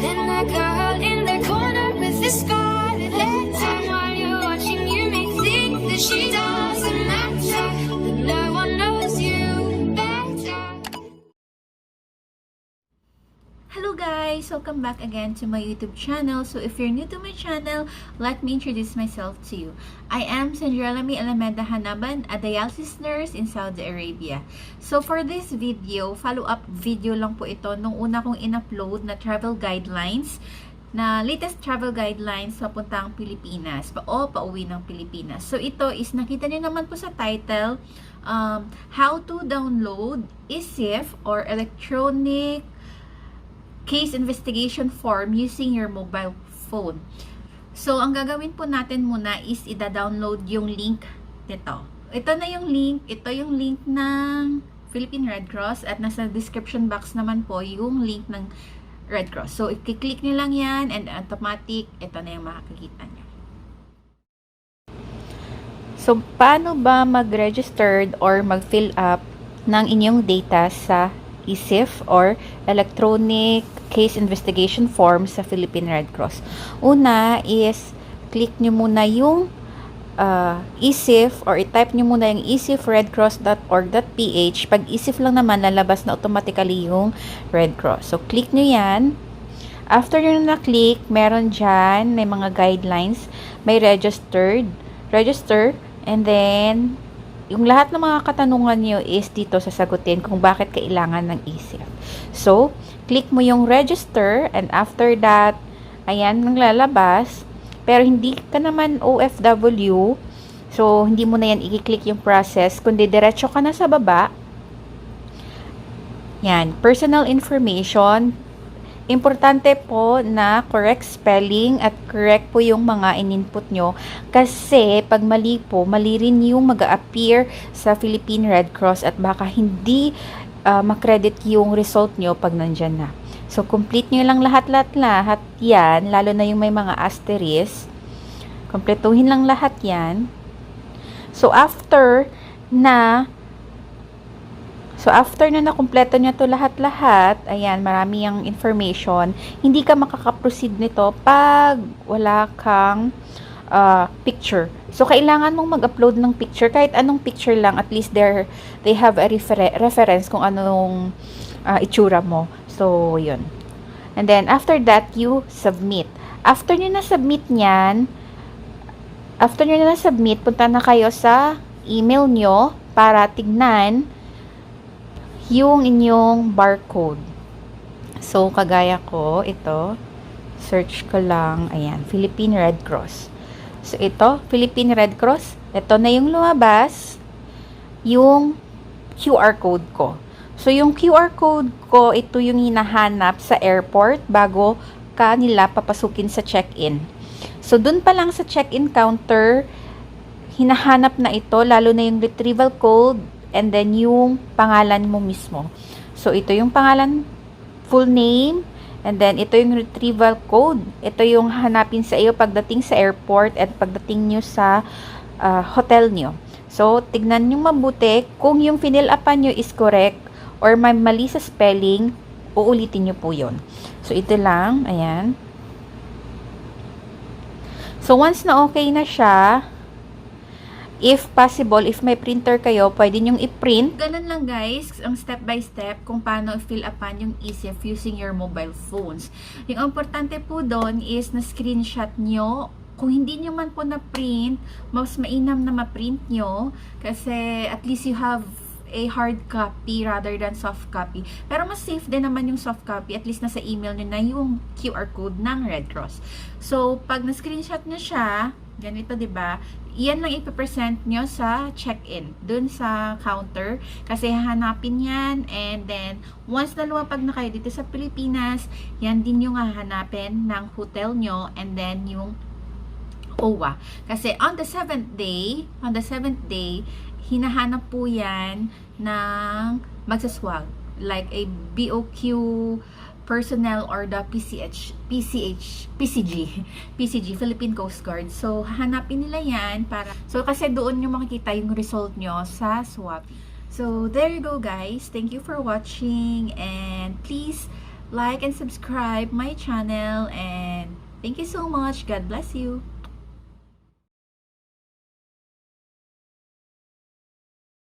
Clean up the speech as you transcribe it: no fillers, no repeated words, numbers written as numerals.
Then the girl in the corner with the scarlet letter. While you're watching, you may think that she doesn't matter, but no one knows you better. Hello guys! Welcome back again to my YouTube channel. So if you're new to my channel, let me introduce myself to you. I am Sandrelami Alameda Hanaban, a dialysis nurse in Saudi Arabia. So for this video, follow-up video lang po ito nung una kong in-upload na travel guidelines, na latest travel guidelines papuntang Pilipinas, pauwi ng Pilipinas. So ito is, nakita niyo naman po sa title, how to download E-Cif or electronic case investigation form using your mobile phone. So, ang gagawin po natin muna is ida-download yung link nito. Ito na yung link. Ito yung link ng Philippine Red Cross at nasa description box naman po yung link ng Red Cross. So, i-click nyo lang yan and automatic, ito na yung makikita nyo. So, paano ba mag-registered or mag-fill up ng inyong data sa E-Cif or Electronic Case Investigation Form sa Philippine Red Cross? Una is, click nyo muna yung E-Cif or i-type nyo muna yung ecifredcross.org.ph. Pag E-Cif lang naman, lalabas na automatically yung Red Cross. So, click nyo yan. After nyo na-click, meron dyan, may mga guidelines, may register, and then yung lahat ng mga katanungan nyo is dito sasagutin kung bakit kailangan ng E-Cif. So, click mo yung register and after that, ayan, naglalabas. Pero hindi ka naman OFW, so hindi mo na yan i-click yung process, kundi diretso ka na sa baba. Yan, personal information. Importante po na correct spelling at correct po yung mga in-input nyo. Kasi pag mali po, mali rin yung mag-a-appear sa Philippine Red Cross at baka hindi makredit yung result nyo pag nandyan na. So, complete nyo lang lahat yan, lalo na yung may mga asterisk. Kompletuhin lang lahat yan. So, after na nakumpleto nyo to lahat-lahat, ayan, marami yung information, hindi ka makaka-proceed nito pag wala kang picture. So, kailangan mong mag-upload ng picture, kahit anong picture lang, at least they have a reference kung anong itsura mo. So, yun. And then, after that, you submit. After nyo na-submit, punta na kayo sa email nyo para tignan yung inyong barcode. So, kagaya ko, ito, search ko lang, ayan, Philippine Red Cross. So, ito, Philippine Red Cross, ito na yung lumabas, yung QR code ko. So, yung QR code ko, ito yung hinahanap sa airport bago ka nila papasukin sa check-in. So, dun pa lang sa check-in counter, hinahanap na ito, lalo na yung retrieval code, and then yung pangalan mo mismo. So, ito yung pangalan, full name, and then ito yung retrieval code. Ito yung hanapin sa iyo pagdating sa airport at pagdating nyo sa hotel nyo. So, tignan nyo mabuti kung yung finill-upan nyo is correct or may mali sa spelling, uulitin nyo po yun. So, ito lang, ayan. So, once na okay na siya, if possible, if may printer kayo, pwede nyong i-print. Ganun lang guys, ang step by step kung paano i-fill upan yung E-Cif using your mobile phones. Yung importante po doon is na screenshot nyo. Kung hindi nyo man po na-print, mas mainam na ma-print nyo kasi at least you have a hard copy rather than soft copy. Pero mas safe din naman yung soft copy, at least nasa email nyo na yung QR code ng Red Cross. So, pag na-screenshot nyo siya, ganito, 'di ba? Iyan lang ipe-present nyo sa check-in, dun sa counter, kasi hahanapin yan, and then once na lumapag na kayo dito sa Pilipinas, yan din yung hahanapin ng hotel nyo, and then yung OWA. Kasi on the 7th day, hinahanap po yan ng magsaswag, like a BOQ personnel or the PCG, Philippine Coast Guard. So, hanapin nila yan kasi doon nyo makikita yung result nyo sa swab. So, there you go guys. Thank you for watching and please like and subscribe my channel, and thank you so much. God bless you.